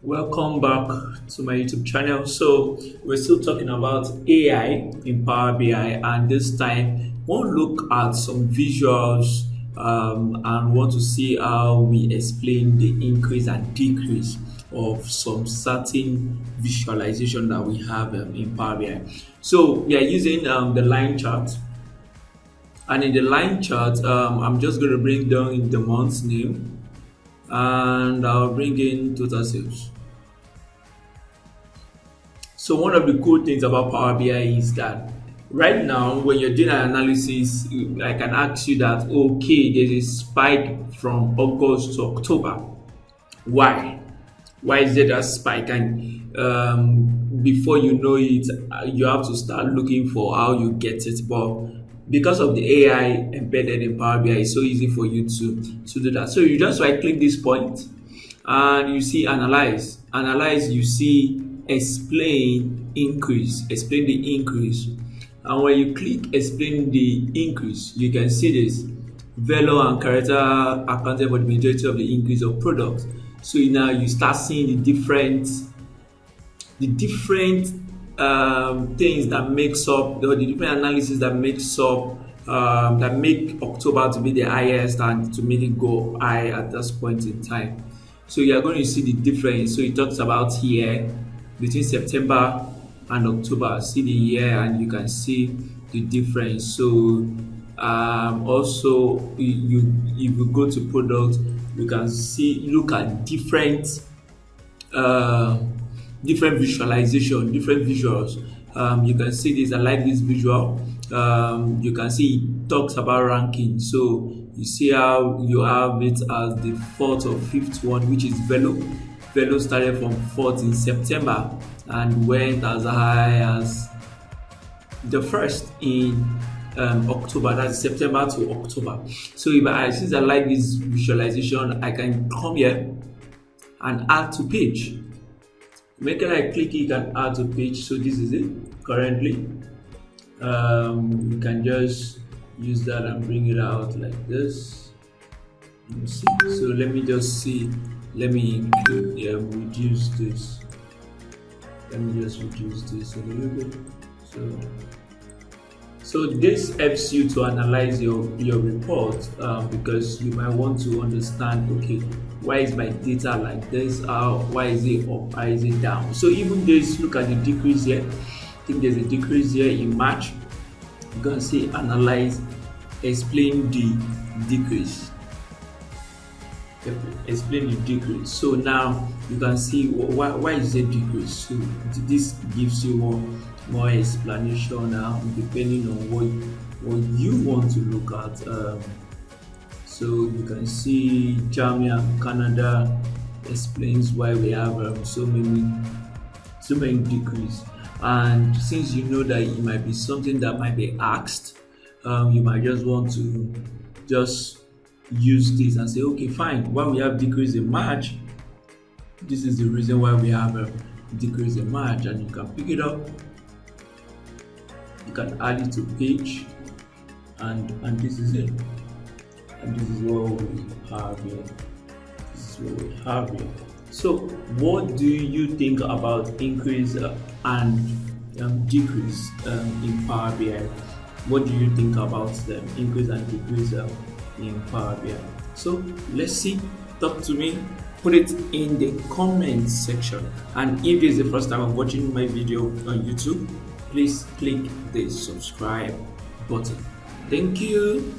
Welcome back to my YouTube channel. So we're still talking about AI in Power BI, and this time we'll look at some visuals and want to see how we explain the increase and decrease of some certain visualization that we have in Power BI. So we are using the line chart, and in the line chart, I'm just going to bring down the month's name, and I'll bring in total sales. So one of the cool things about Power BI is that right now, when you're doing an analysis, I can ask you that, okay, there's a spike from August to October. Why? Why is there that spike? And before you know it, you have to start looking for how you get it. But because of the AI embedded in Power BI, it's so easy for you to do that. So you just right click this point and you see analyze. Analyze, you see explain increase, explain the increase. And when you click explain the increase, you can see this Velo and Caretta accounted for the majority of the increase of products. So now you start seeing the different things that makes up, or the different analysis that makes up that make October to be the highest and to make it go high at this point in time. So you are going to see the difference. So it talks about here between September and October. See the year, and you can see the difference. So also you if you go to product, you can see look at different visualization, different visuals. You can see this. I like this visual. You can see it talks about ranking. So you see how you have it as the fourth or fifth one, which is Velo. Velo started from 4th in September and went as high as the first in October. That's September to October. So since I like this visualization, I can come here and add to page. Make I click, you can add to page. So this is it currently. You can just use that and bring it out like this. See. So let me just see. Let me reduce this. Let me just reduce this a little bit. So this helps you to analyze your report because you might want to understand, okay, why is my data like this? Why is it up? Why is it down? So even this, look at the decrease here. I think there's a decrease here in March. You can see analyze, explain the decrease. Explain the decrease. So now you can see why is it decrease. So this gives you more explanation now, depending on what you want to look at. So you can see Jamia Canada explains why we have so many decrease. And since you know that it might be something that might be asked, you might just want to just use this and say, okay, fine, why we have decrease in March, this is the reason why we have a decrease in March. And you can pick it up, you can add it to page, and this is it. And this is what we have here. This is what we have here. So what do you think about increase and decrease in Power BI? What do you think about the increase and decrease in Power BI? So let's see. Talk to me. Put it in the comment section. And if this is the first time of watching my video on YouTube, please click the subscribe button. Thank you.